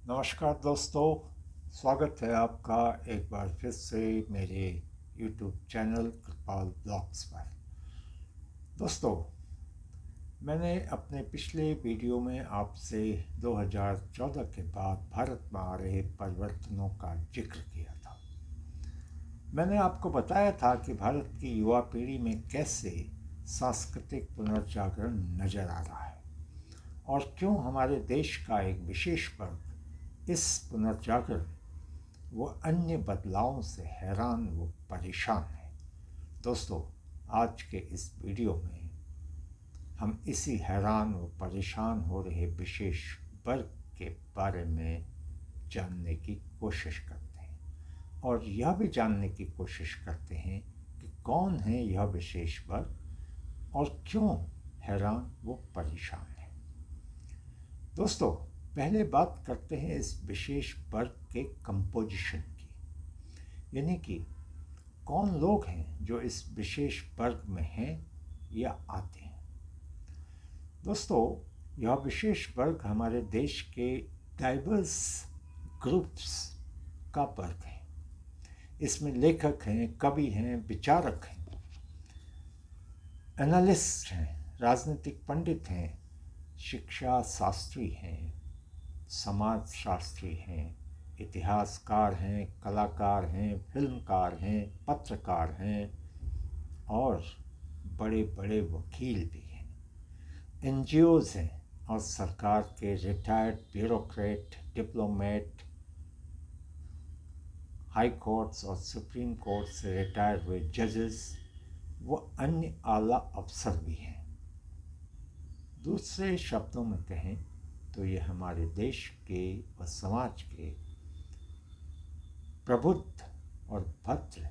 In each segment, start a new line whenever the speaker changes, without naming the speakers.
नमस्कार दोस्तों, स्वागत है आपका एक बार फिर से मेरे YouTube चैनल कृपाल ब्लॉग्स पर। दोस्तों, मैंने अपने पिछले वीडियो में आपसे 2014 के बाद भारत में आ रहे परिवर्तनों का जिक्र किया था। मैंने आपको बताया था कि भारत की युवा पीढ़ी में कैसे सांस्कृतिक पुनर्जागरण नजर आ रहा है और क्यों हमारे देश का एक विशेष वर्ग इस पुनर्जागरण वो अन्य बदलावों से हैरान वो परेशान है। दोस्तों, आज के इस वीडियो में हम इसी हैरान व परेशान हो रहे विशेष वर्ग के बारे में जानने की कोशिश करते हैं और यह भी जानने की कोशिश करते हैं कि कौन है यह विशेष वर्ग और क्यों हैरान वो परेशान है। दोस्तों, पहले बात करते हैं इस विशेष वर्ग के कंपोजिशन की, यानी कि कौन लोग हैं जो इस विशेष वर्ग में हैं या आते हैं। दोस्तों, यह विशेष वर्ग हमारे देश के डाइवर्स ग्रुप्स का वर्ग है। इसमें लेखक हैं, कवि हैं, विचारक हैं, एनालिस्ट हैं, राजनीतिक पंडित हैं, शिक्षा शास्त्री हैं, समाज शास्त्री हैं, इतिहासकार हैं, कलाकार हैं, फिल्मकार हैं, पत्रकार हैं और बड़े बड़े वकील भी हैं। एनजीओज़ हैं और सरकार के retired bureaucrat, diplomat, high courts और सुप्रीम कोर्ट से रिटायर हुए जजेस व अन्य आला अफसर भी हैं। दूसरे शब्दों में कहें तो ये हमारे देश के व समाज के प्रबुद्ध और भद्र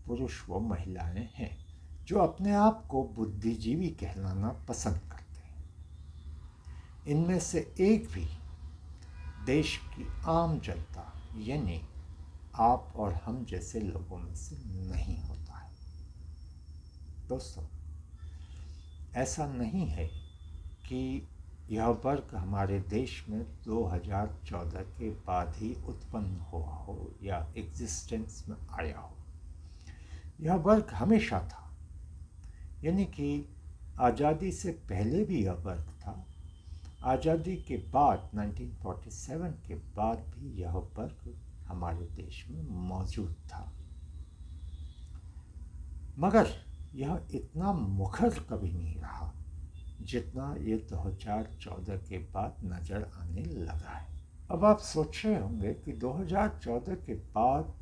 पुरुष व महिलाएं हैं जो अपने आप को बुद्धिजीवी कहलाना पसंद करते हैं। इनमें से एक भी देश की आम जनता यानी आप और हम जैसे लोगों में से नहीं होता है। दोस्तों, ऐसा नहीं है कि यह वर्ग हमारे देश में 2014 के बाद ही उत्पन्न हुआ हो या एग्जिस्टेंस में आया हो। यह वर्ग हमेशा था, यानी कि आज़ादी से पहले भी यह वर्ग था। आज़ादी के बाद 1947 के बाद भी यह वर्ग हमारे देश में मौजूद था, मगर यह इतना मुखर कभी नहीं रहा जितना ये 2014 के बाद नज़र आने लगा है। अब आप सोच रहे होंगे कि 2014 के बाद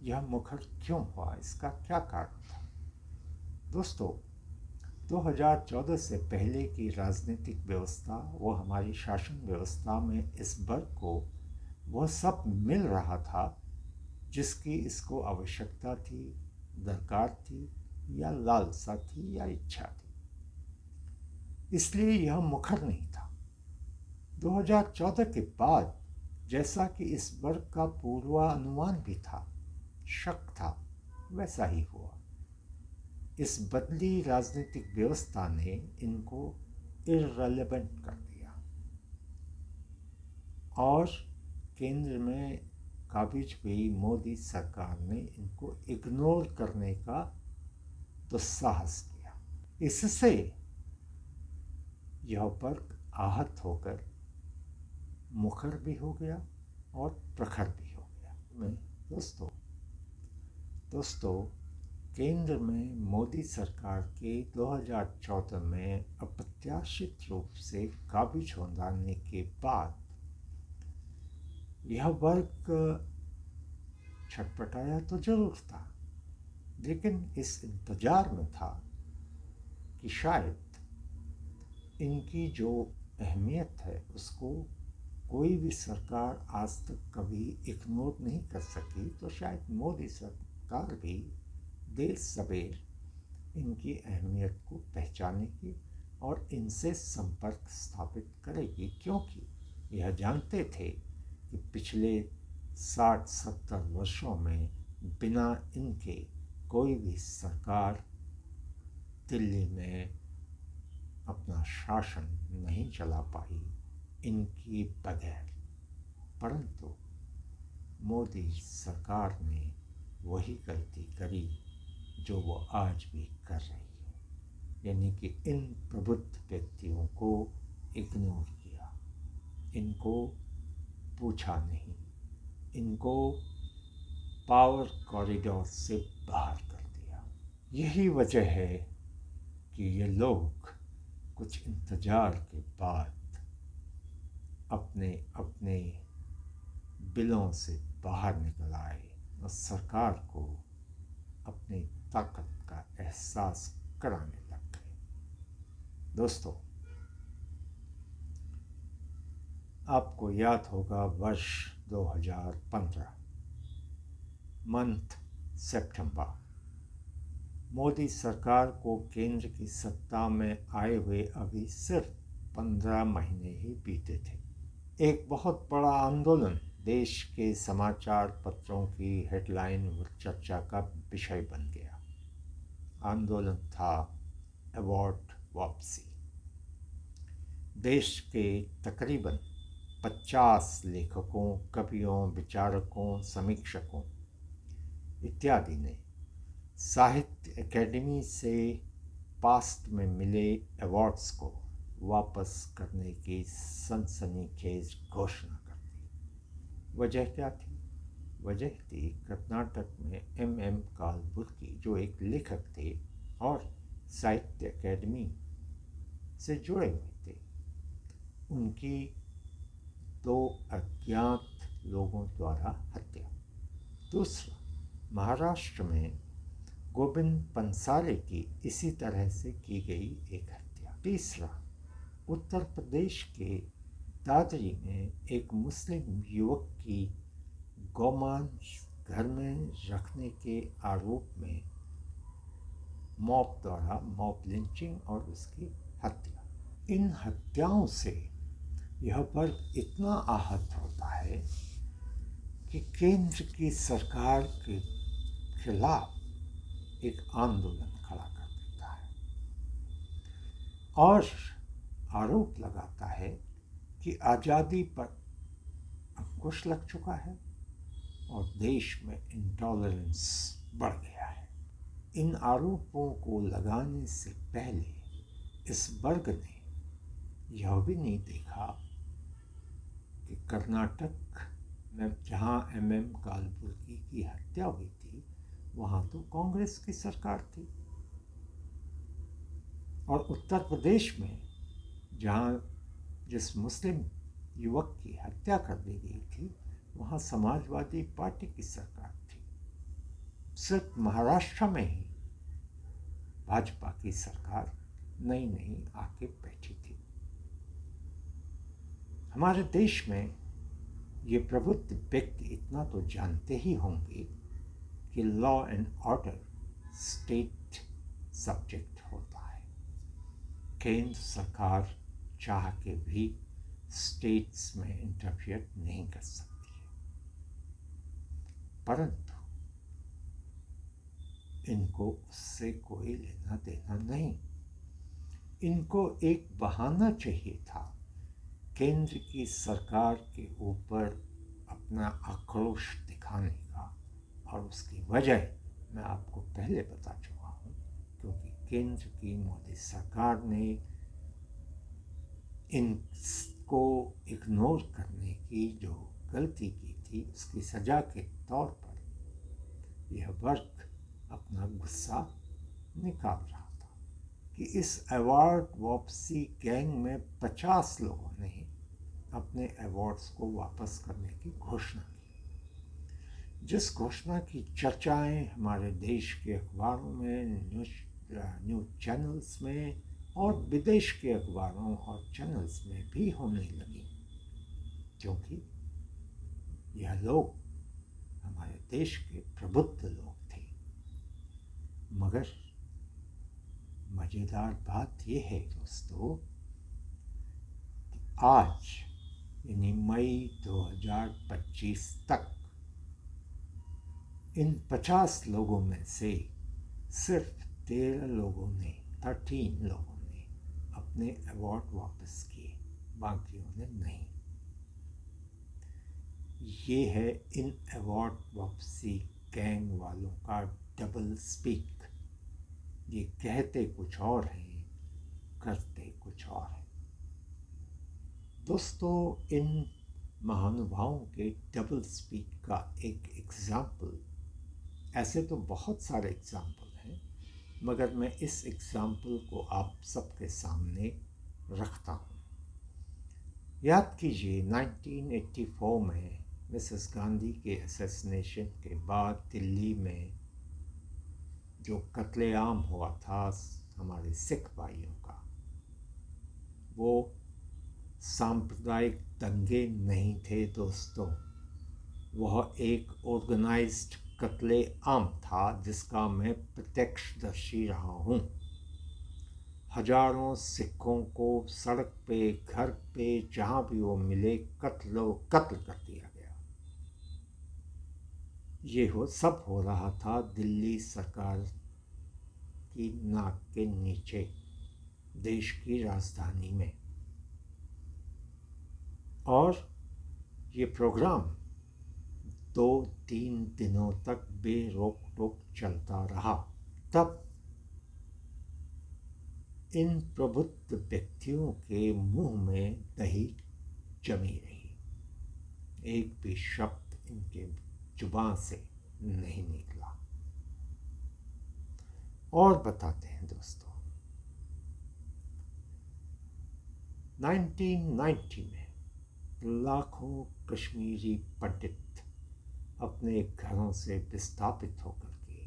यह मुखर क्यों हुआ, इसका क्या कारण था। दोस्तों, 2014 से पहले की राजनीतिक व्यवस्था वो हमारी शासन व्यवस्था में इस वर्ग को वह सब मिल रहा था जिसकी इसको आवश्यकता थी, दरकार थी या लालसा थी या इच्छा थी, इसलिए यह मुखर नहीं था। 2014 के बाद जैसा कि इस वर्ग का पूर्वानुमान भी था, शक था, वैसा ही हुआ। इस बदली राजनीतिक व्यवस्था ने इनको इररिलेवेंट कर दिया और केंद्र में काबिज हुई मोदी सरकार ने इनको इग्नोर करने का दुस्साहस किया। इससे यह वर्ग आहत होकर मुखर भी हो गया और प्रखर भी हो गया। मैं दोस्तों, केंद्र में मोदी सरकार के 2014 में अप्रत्याशित रूप से काबिज हो जाने के बाद यह वर्ग छटपटाया तो जरूर था, लेकिन इस इंतजार में था कि शायद इनकी जो अहमियत है उसको कोई भी सरकार आज तक कभी इग्नोर नहीं कर सकी, तो शायद मोदी सरकार भी देर सवेर इनकी अहमियत को पहचानेगी और इनसे संपर्क स्थापित करेगी, क्योंकि यह जानते थे कि पिछले 60-70 वर्षों में बिना इनके कोई भी सरकार दिल्ली में अपना शासन नहीं चला पाई, इनकी बगैर। परंतु मोदी सरकार ने वही गलती करी जो वो आज भी कर रही है, यानी कि इन प्रबुद्ध व्यक्तियों को इग्नोर किया, इनको पूछा नहीं, इनको पावर कॉरिडोर से बाहर कर दिया। यही वजह है कि ये लोग कुछ इंतजार के बाद अपने अपने बिलों से बाहर निकल आए और सरकार को अपनी ताकत का एहसास कराने लग गए। दोस्तों, आपको याद होगा वर्ष 2015 मंथ सितंबर, मोदी सरकार को केंद्र की सत्ता में आए हुए अभी सिर्फ 15 महीने ही बीते थे। एक बहुत बड़ा आंदोलन देश के समाचार पत्रों की हेडलाइन व चर्चा का विषय बन गया। आंदोलन था अवार्ड वापसी। देश के तकरीबन 50 लेखकों, कवियों, विचारकों, समीक्षकों इत्यादि ने साहित्य अकेडमी से पास्ट में मिले अवार्ड्स को वापस करने की सनसनीखेज घोषणा कर दी। वजह क्या थी? वजह थी कर्नाटक में M.M. कालबुर्गी, जो एक लेखक थे और साहित्य अकेडमी से जुड़े हुए थे, उनकी 2 अज्ञात लोगों द्वारा हत्या। दूसरा, महाराष्ट्र में गोविंद पंसाले की इसी तरह से की गई एक हत्या। तीसरा, उत्तर प्रदेश के दादरी में एक मुस्लिम युवक की गौमांस घर में रखने के आरोप में मॉब द्वारा मॉब लिंचिंग और उसकी हत्या। इन हत्याओं से यह वर्ग इतना आहत होता है कि केंद्र की सरकार के खिलाफ एक आंदोलन खड़ा कर देता है और आरोप लगाता है कि आज़ादी पर अंकुश लग चुका है और देश में इंटॉलरेंस बढ़ गया है। इन आरोपों को लगाने से पहले इस वर्ग ने यह भी नहीं देखा कि कर्नाटक में जहाँ M.M. कालबुर्गी की हत्या हुई थी, वहाँ तो कांग्रेस की सरकार थी, और उत्तर प्रदेश में जहाँ जिस मुस्लिम युवक की हत्या कर दी गई थी, वहाँ समाजवादी पार्टी की सरकार थी। सिर्फ महाराष्ट्र में ही भाजपा की सरकार नई नई आके बैठी थी। हमारे देश में ये प्रबुद्ध व्यक्ति इतना तो जानते ही होंगे कि law and order state subject होता है। केंद्र सरकार चाह के भी स्टेट्स में इंटरफियर नहीं कर सकती है, परंतु इनको उससे कोई लेना देना नहीं। इनको एक बहाना चाहिए था केंद्र की सरकार के ऊपर अपना आक्रोश दिखाने का, और उसकी वजह मैं आपको पहले बता चुका हूँ, क्योंकि केंद्र की मोदी सरकार ने इनको इग्नोर करने की जो गलती की थी, उसकी सज़ा के तौर पर यह वर्ग अपना गुस्सा निकाल रहा था कि इस अवार्ड वापसी गैंग में 50 लोगों ने अपने अवार्ड्स को वापस करने की घोषणा की। जिस घोषणा की चर्चाएं हमारे देश के अखबारों में, न्यूज़ चैनल्स में और विदेश के अखबारों और चैनल्स में भी होने लगी, क्योंकि यह लोग हमारे देश के प्रबुद्ध लोग थे। मगर मज़ेदार बात यह है दोस्तों कि आज यानी मई 2025 तक इन 50 लोगों में से सिर्फ 13 लोगों ने अपने अवार्ड वापस किए। बाकियों ने नहीं। ये है इन अवार्ड वापसी गैंग वालों का डबल स्पीक। ये कहते कुछ और हैं, करते कुछ और हैं। दोस्तों, इन महानुभावों के डबल स्पीक का एक एग्ज़ाम्पल, ऐसे तो बहुत सारे एग्ज़ाम्पल हैं, मगर मैं इस एग्ज़ाम्पल को आप सबके सामने रखता हूँ। याद कीजिए 1984 में मिसेस गांधी के असैसिनेशन के बाद दिल्ली में जो कत्लेआम हुआ था हमारे सिख भाइयों का, वो सांप्रदायिक दंगे नहीं थे दोस्तों। वह एक ऑर्गेनाइज्ड कत्लेआम था जिसका मैं प्रत्यक्षदर्शी रहा हूँ। हजारों सिखों को सड़क पे, घर पे, जहाँ भी वो मिले कत्ल कर दिया गया। ये सब हो रहा था दिल्ली सरकार की नाक के नीचे, देश की राजधानी में। और ये प्रोग्राम 2-3 दिनों तक बेरोक टोक चलता रहा। तब इन प्रबुद्ध व्यक्तियों के मुंह में दही जमी रही, एक भी शब्द इनके जुबान से नहीं निकला। और बताते हैं दोस्तों, 1990 में लाखों कश्मीरी पंडित अपने घरों से विस्थापित होकर के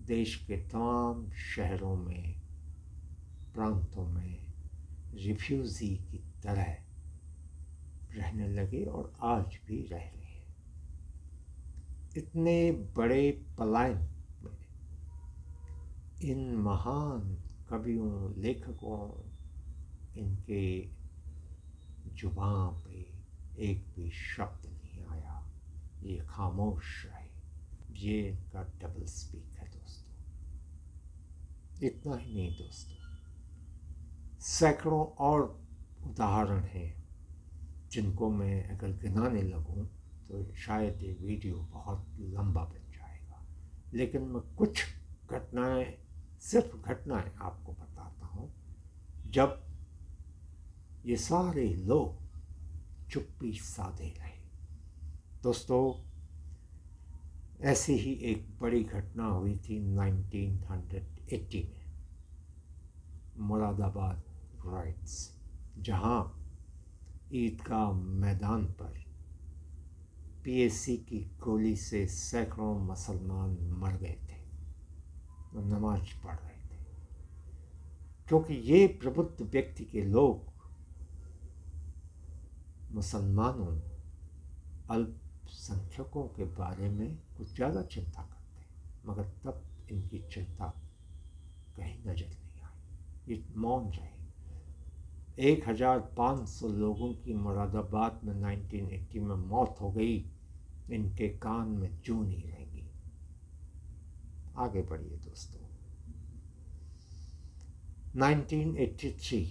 देश के तमाम शहरों में, प्रांतों में रिफ्यूजी की तरह रहने लगे और आज भी रह रहे हैं। इतने बड़े पलायन में इन महान कवियों, लेखकों, इनके जुबान पे एक भी शब्द नहीं आया। ये खामोश रहे। ये इनका डबल स्पीक है दोस्तों। इतना ही नहीं दोस्तों, सैकड़ों और उदाहरण हैं जिनको मैं अगर गिनाने लगूं तो शायद ये वीडियो बहुत लंबा बन जाएगा। लेकिन मैं कुछ घटनाएं, सिर्फ घटनाएं आपको बताता हूँ जब ये सारे लोग चुप्पी साधे रहे। दोस्तों, ऐसी ही एक बड़ी घटना हुई थी 1980 में, मुरादाबाद राइट्स, जहां ईदगाह मैदान पर पीएसी की गोली से सैकड़ों मुसलमान मर गए थे और नमाज पढ़ रहे थे, क्योंकि ये प्रबुद्ध व्यक्ति के लोग मुसलमानों, अल्पसंख्यकों के बारे में कुछ ज़्यादा चिंता करते, मगर तब इनकी चिंता कहीं नजर नहीं आई। ये मौन रहे। 1500 लोगों की मुरादाबाद में 1980 में मौत हो गई, इनके कान में जूं नहीं रहेंगी। आगे बढ़िए दोस्तों, 1983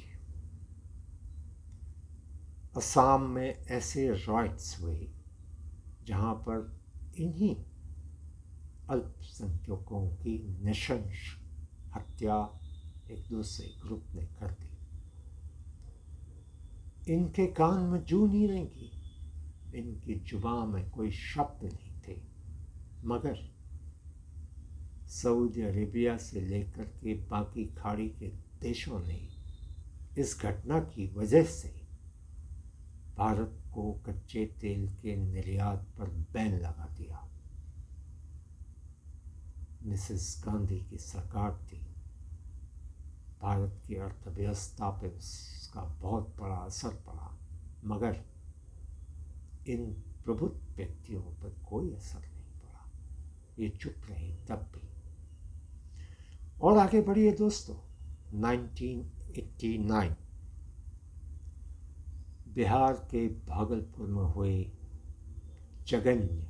असम में ऐसे राइट्स हुए जहां पर इन्हीं अल्पसंख्यकों की नृशंस हत्या एक दूसरे ग्रुप ने कर दी। इनके कान में जूं नहीं रहेंगी, इनकी जुबान में कोई शब्द नहीं थे, मगर सऊदी अरेबिया से लेकर के बाकी खाड़ी के देशों ने इस घटना की वजह से भारत को कच्चे तेल के निर्यात पर बैन लगा दिया। मिसेस गांधी की सरकार थी, भारत की अर्थव्यवस्था पर उसका बहुत बड़ा असर पड़ा, मगर इन प्रबुद्ध व्यक्तियों पर कोई असर नहीं पड़ा। ये चुप रहे तब भी। और आगे बढ़िए दोस्तों, 1989 बिहार के भागलपुर में हुए जघन्य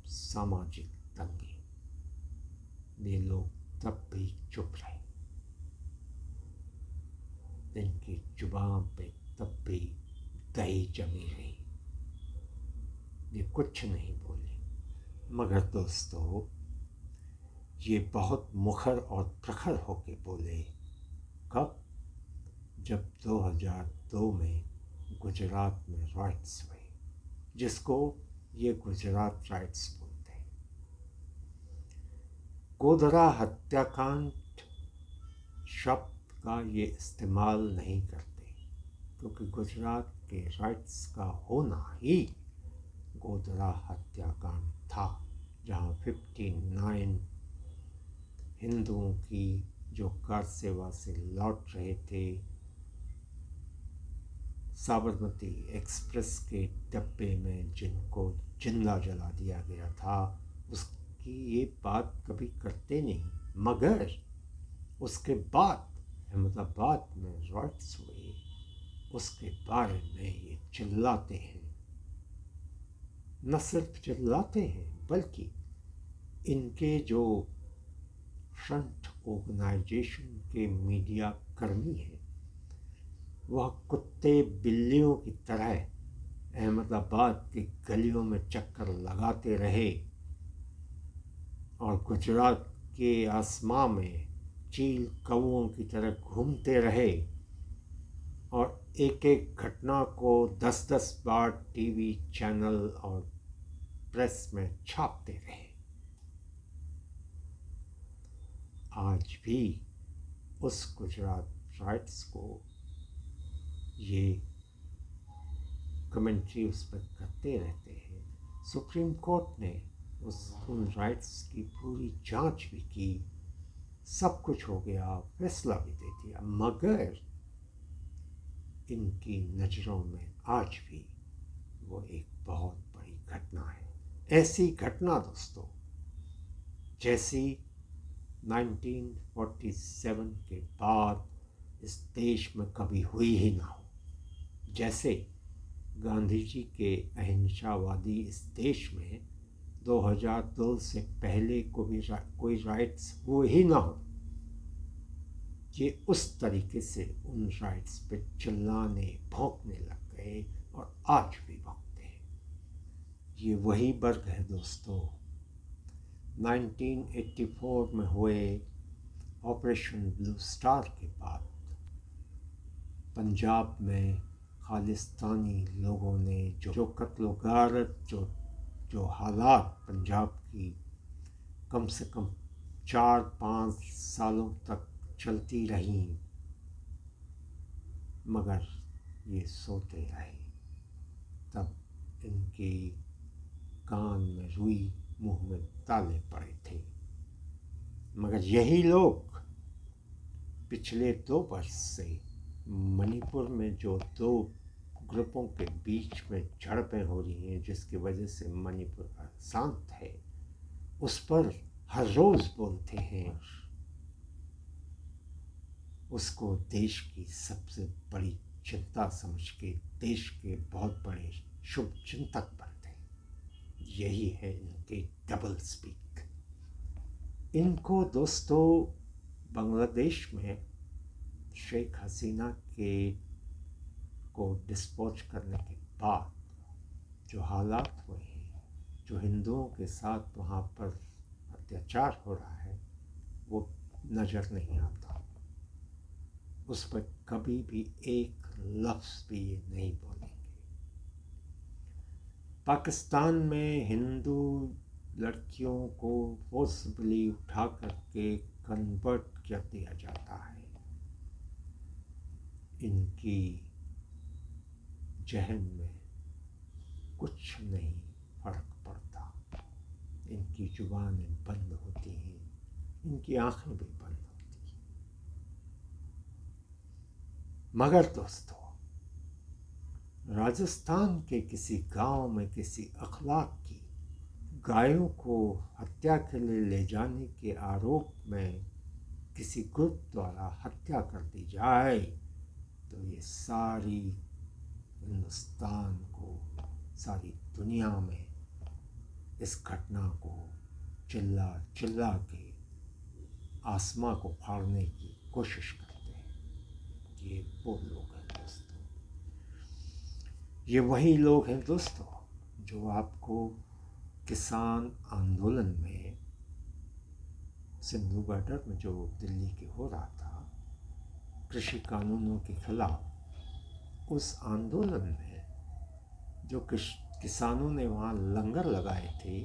सामाजिक दंगे, ये लोग तब भी चुप रहे। इनकी जुबान पे तब भी दही जमी रही। ये कुछ नहीं बोले, मगर दोस्तों ये बहुत मुखर और प्रखर होके बोले। कब? जब 2002 में गुजरात में राइट्स हुए, जिसको ये गुजरात राइट्स बोलते हैं। गोधरा हत्याकांड शब्द का ये इस्तेमाल नहीं करते, क्योंकि गुजरात के राइट्स का होना ही गोधरा हत्याकांड था, जहाँ 59 हिंदुओं की जो कार सेवा से लौट रहे थे, साबरमती एक्सप्रेस के डब्बे में जिनको जिंदा जला दिया गया था, उसकी ये बात कभी करते नहीं। मगर उसके बाद अहमदाबाद में राइट्स हुए, उसके बारे में ये चिल्लाते हैं। न सिर्फ चिल्लाते हैं, बल्कि इनके जो फ्रंट ऑर्गेनाइजेशन के मीडिया कर्मी हैं, वह कुत्ते बिल्लियों की तरह अहमदाबाद की गलियों में चक्कर लगाते रहे और गुजरात के आसमां में चील कौओं की तरह घूमते रहे और एक एक घटना को 10-10 बार टीवी चैनल और प्रेस में छापते रहे। आज भी उस गुजरात राइट्स को ये कमेंट्री उस पर करते रहते हैं। सुप्रीम कोर्ट ने उन राइट्स की पूरी जांच भी की, सब कुछ हो गया, फैसला भी दे दिया, मगर इनकी नज़रों में आज भी वो एक बहुत बड़ी घटना है। ऐसी घटना दोस्तों जैसी 1947 के बाद इस देश में कभी हुई ही ना हो। जैसे गांधी जी के अहिंसावादी इस देश में 2002 से पहले कोई राइट्स हुए ही ना हो, ये उस तरीके से उन राइट्स पे चिल्लाने भौंकने लग गए और आज भी भौंकते हैं। ये वही वर्ग है दोस्तों। 1984 में हुए ऑपरेशन ब्लू स्टार के बाद पंजाब में खालिस्तानी लोगों ने जो कत्लो गारत, जो हालात पंजाब की कम से कम 4-5 सालों तक चलती रहीं, मगर ये सोते रहे। तब इनके कान में रुई, मुंह में ताले पड़े थे। मगर यही लोग पिछले 2 वर्ष से मणिपुर में जो 2 ग्रुपों के बीच में झड़पें हो रही हैं, जिसकी वजह से मणिपुर अशांत है, उस पर हर रोज़ बोलते हैं। उसको देश की सबसे बड़ी चिंता समझ के देश के बहुत बड़े शुभ चिंतक बनते हैं। यही है इनके डबल स्पीक। इनको दोस्तों बांग्लादेश में शेख हसीना को डिस्पोज करने के बाद जो हालात हुए हैं, जो हिंदुओं के साथ वहाँ पर अत्याचार हो रहा है, वो नज़र नहीं आता। उस पर कभी भी एक लफ्ज़ भी ये नहीं बोलेंगे। पाकिस्तान में हिंदू लड़कियों को फोर्सबली उठा करके कन्वर्ट कर दिया जाता है। इनकी जहन में कुछ नहीं फर्क पड़ता। इनकी जुबानें बंद होती हैं, इनकी आंखें भी बंद होती हैं। मगर दोस्तों, राजस्थान के किसी गांव में किसी अखलाक की गायों को हत्या के लिए ले जाने के आरोप में किसी ग्रुप द्वारा हत्या कर दी जाए तो ये सारी हिंदुस्तान को, सारी दुनिया में इस घटना को चिल्ला चिल्ला के आसमां को फाड़ने की कोशिश करते हैं। ये वो लोग हैं दोस्तों। ये वही लोग हैं दोस्तों जो आपको किसान आंदोलन में सिंधु बॉर्डर में जो दिल्ली के हो रहा था कृषि कानूनों के खिलाफ, उस आंदोलन में जो किसानों ने वहाँ लंगर लगाए थे,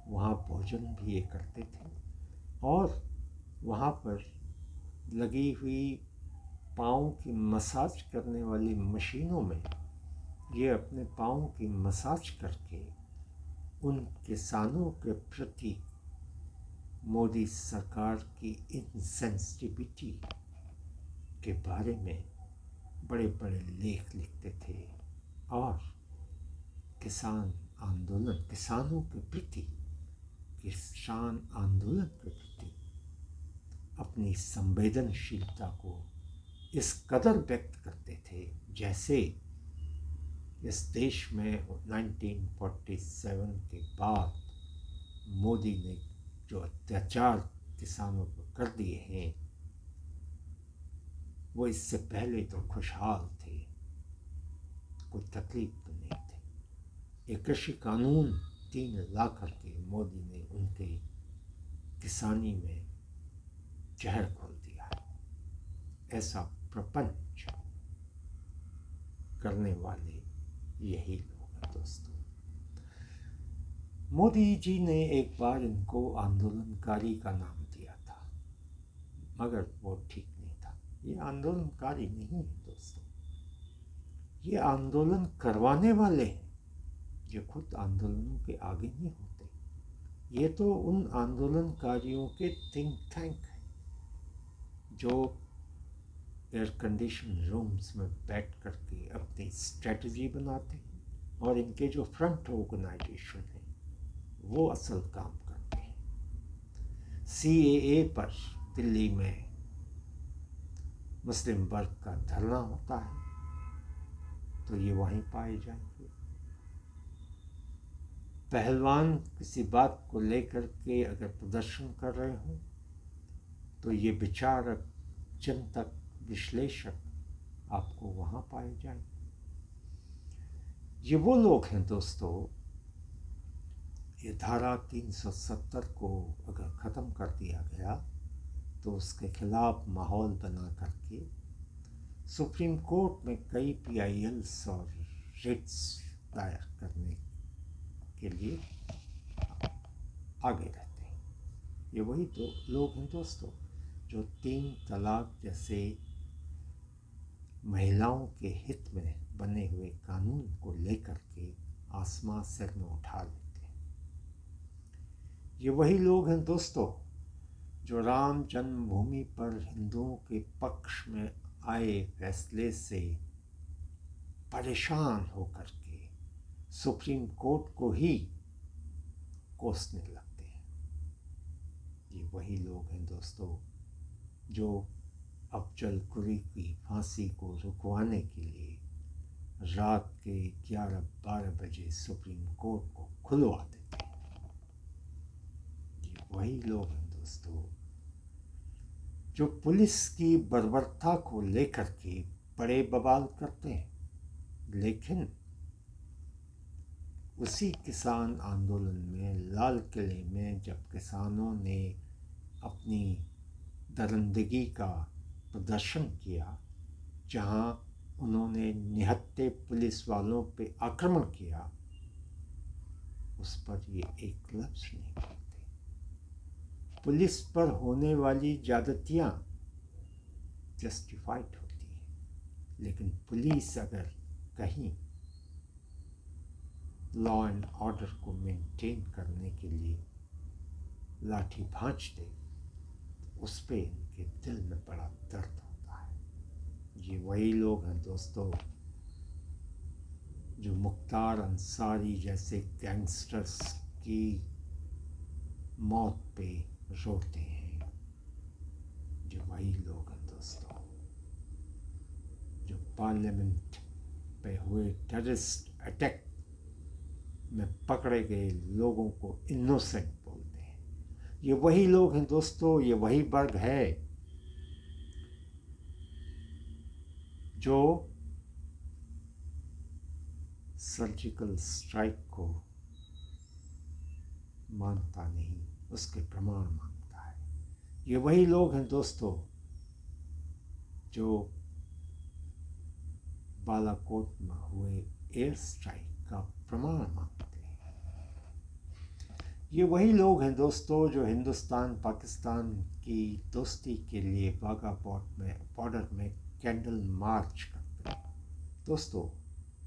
वहाँ भोजन भी ये करते थे और वहाँ पर लगी हुई पाँव की मसाज करने वाली मशीनों में ये अपने पाँव की मसाज करके उन किसानों के प्रति मोदी सरकार की इनसेंसिटिविटी के बारे में बड़े बड़े लेख लिखते थे और किसान आंदोलन, किसानों के प्रति, किसान आंदोलन के प्रति अपनी संवेदनशीलता को इस कदर व्यक्त करते थे जैसे इस देश में 1947 के बाद मोदी ने जो अत्याचार किसानों पर कर दिए हैं, वो इससे पहले तो खुशहाल थे, कोई तकलीफ तो नहीं थी। ये कृषि कानून 3 ला करके मोदी ने उनके किसानी में जहर घोल दिया है। ऐसा प्रपंच करने वाले यही लोग हैं दोस्तों। मोदी जी ने एक बार इनको आंदोलनकारी का नाम दिया था, मगर वो ठीक नहीं था। ये आंदोलनकारी नहीं है दोस्तों, ये आंदोलन करवाने वाले हैं, जो खुद आंदोलनों के आगे नहीं होते। ये तो उन आंदोलनकारियों के थिंक टैंक है जो एयर कंडीशन रूम्स में बैठ करके अपनी स्ट्रेटजी बनाते हैं और इनके जो फ्रंट ऑर्गेनाइजेशन है वो असल काम करते हैं। CAA पर दिल्ली में मुस्लिम वर्ग का धरना होता है तो ये वहीं पाए जाएंगे। पहलवान किसी बात को लेकर के अगर प्रदर्शन कर रहे हो तो ये विचारक, चिंतक, विश्लेषक आपको वहाँ पाए जाएंगे। ये वो लोग हैं दोस्तों, ये धारा 370 को अगर ख़त्म कर दिया गया तो उसके खिलाफ माहौल बना करके सुप्रीम कोर्ट में कई PILs और रिट्स दायर करने के लिए आगे रहते हैं। ये वही तो लोग हैं दोस्तों जो 3 तलाक जैसे महिलाओं के हित में बने हुए कानून को लेकर के आसमां सिर में उठा लेते हैं। ये वही लोग हैं दोस्तों जो राम जन्मभूमि पर हिंदुओं के पक्ष में आए फैसले से परेशान होकर के सुप्रीम कोर्ट को ही कोसने लगते हैं। ये वही लोग हैं दोस्तों जो अफजल गुरी की फांसी को रुकवाने के लिए रात के 11-12 बजे सुप्रीम कोर्ट को खुलवा देते हैं। ये वही लोग हैं दोस्तों जो पुलिस की बर्बरता को लेकर के बड़े बवाल करते हैं, लेकिन उसी किसान आंदोलन में लाल किले में जब किसानों ने अपनी दरिंदगी का प्रदर्शन किया, जहां उन्होंने निहत्थे पुलिस वालों पे आक्रमण किया, उस पर ये एक लफ्ज़ नहीं बोलते। पुलिस पर होने वाली ज्यादतियाँ जस्टिफाइड होती हैं, लेकिन पुलिस अगर कहीं लॉ एंड ऑर्डर को मेंटेन करने के लिए लाठी भांज दे, उस पे इनके दिल में बड़ा दर्द होता है। ये वही लोग हैं दोस्तों जो मुख्तार अंसारी जैसे गैंगस्टर्स की मौत पे रोते हैं। जो वही लोग हैं दोस्तों जो पार्लियामेंट पे हुए टेररिस्ट अटैक में पकड़े गए लोगों को इनोसेंट बोलते हैं। ये वही लोग हैं दोस्तों, ये वही वर्ग है जो सर्जिकल स्ट्राइक को मानता नहीं, उसके प्रमाण मांगता है। ये वही लोग हैं दोस्तों जो बालाकोट में हुए एयर स्ट्राइक का प्रमाण मांगते हैं। ये वही लोग हैं दोस्तों जो हिंदुस्तान पाकिस्तान की दोस्ती के लिए वाघा बॉर्डर में कैंडल मार्च करते हैं। दोस्तों,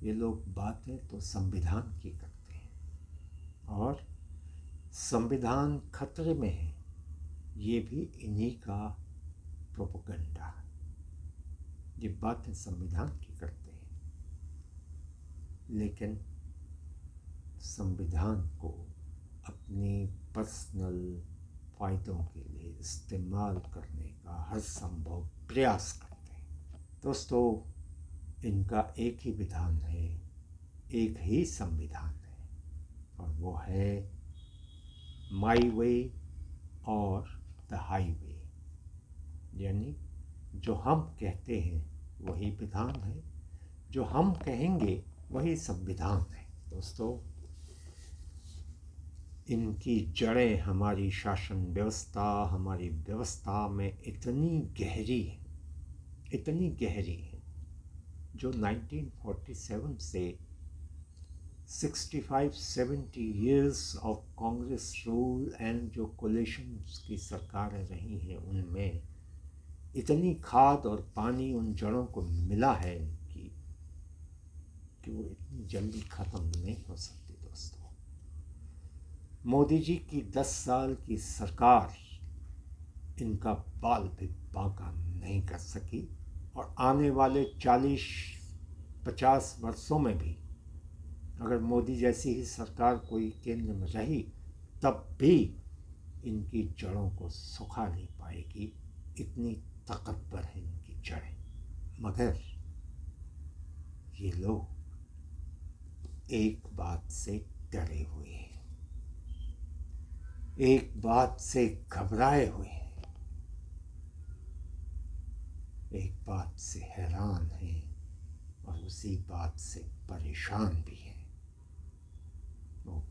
ये लोग बातें तो संविधान की करते हैं और संविधान खतरे में है, ये भी इन्हीं का प्रोपेगेंडा। ये बातें संविधान की करते हैं, लेकिन संविधान को अपनी पर्सनल फ़ायदों के लिए इस्तेमाल करने का हर संभव प्रयास करते हैं। दोस्तों, इनका एक ही विधान है, एक ही संविधान है, और वो है माई वे और द हाईवे। यानी जो हम कहते हैं वही विधान है, जो हम कहेंगे वही संविधान है। दोस्तों, इनकी जड़ें हमारी शासन व्यवस्था, हमारी व्यवस्था में इतनी गहरी हैं जो 1947 से 65-70 years of Congress rule and जो कोलिशन की सरकारें रही हैं, उनमें इतनी खाद और पानी उन जड़ों को मिला है कि वो इतनी जल्दी ख़त्म नहीं हो सकती। दोस्तों, मोदी जी की 10 साल की सरकार इनका बाल भी बांका नहीं कर सकी, और आने वाले 40-50 वर्षों में भी अगर मोदी जैसी ही सरकार कोई केंद्र में रही, तब भी इनकी जड़ों को सुखा नहीं पाएगी, इतनी ताकतवर है इनकी जड़ें। मगर ये लोग एक बात से डरे हुए हैं, एक बात से घबराए हुए हैं, एक बात से हैरान हैं, और उसी बात से परेशान भी हैं।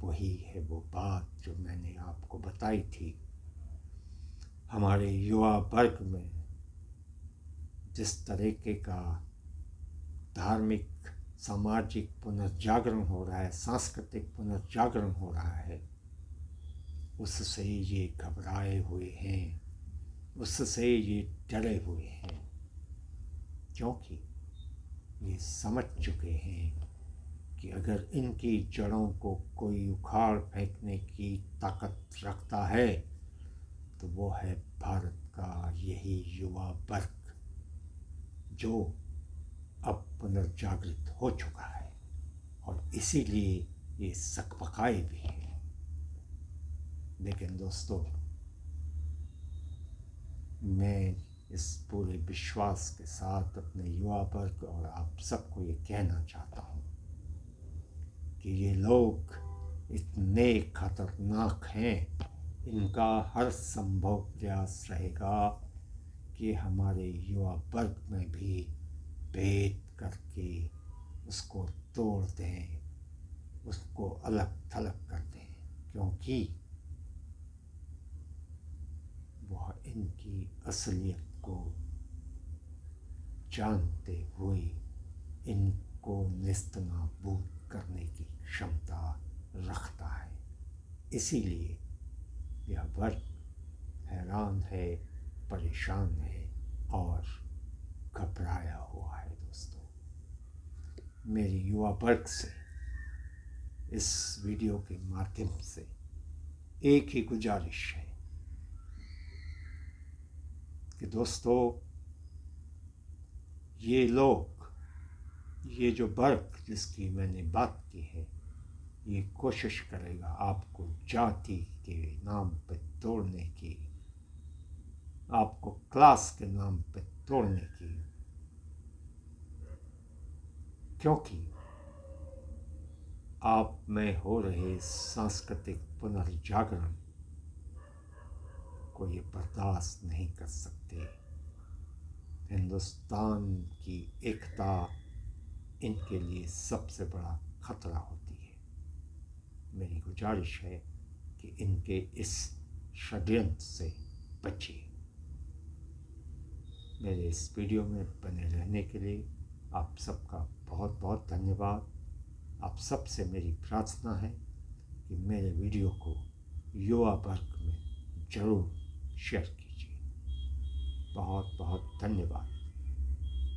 वही है वो बात जो मैंने आपको बताई थी। हमारे युवा वर्ग में जिस तरीके का धार्मिक सामाजिक पुनर्जागरण हो रहा है, सांस्कृतिक पुनर्जागरण हो रहा है, उससे ये घबराए हुए हैं, उससे ये डरे हुए हैं, क्योंकि ये समझ चुके हैं कि अगर इनकी जड़ों को कोई उखाड़ फेंकने की ताकत रखता है तो वो है भारत का यही युवा वर्ग, जो अब पुनर्जागृत हो चुका है, और इसीलिए ये सकपकाए भी हैं। लेकिन दोस्तों, मैं इस पूरे विश्वास के साथ अपने युवा वर्ग और आप सबको ये कहना चाहता हूँ कि ये लोग इतने खतरनाक हैं, इनका हर संभव प्रयास रहेगा कि हमारे युवा वर्ग में भी भेद करके उसको तोड़ दें, उसको अलग थलग कर दें, क्योंकि वह इनकी असलियत को जानते हुए इनको नेस्तनाबूद करने की क्षमता रखता है। इसीलिए यह वर्ग हैरान है, परेशान है और घबराया हुआ है। दोस्तों, मेरी युवा वर्ग से इस वीडियो के माध्यम से एक ही गुजारिश है कि दोस्तों, ये लोग, ये जो वर्ग जिसकी मैंने बात की है, ये कोशिश करेगा आपको जाति के नाम पे तोड़ने की, आपको क्लास के नाम पे तोड़ने की, क्योंकि आप में हो रहे सांस्कृतिक पुनर्जागरण को ये बर्दाश्त नहीं कर सकते। हिंदुस्तान की एकता इनके लिए सबसे बड़ा खतरा होती है। मेरी गुजारिश है कि इनके इस षड्यंत्र से बचिए। मेरे इस वीडियो में बने रहने के लिए आप सबका बहुत बहुत धन्यवाद। आप सबसे मेरी प्रार्थना है कि मेरे वीडियो को युवा वर्ग में ज़रूर शेयर कीजिए। बहुत बहुत धन्यवाद।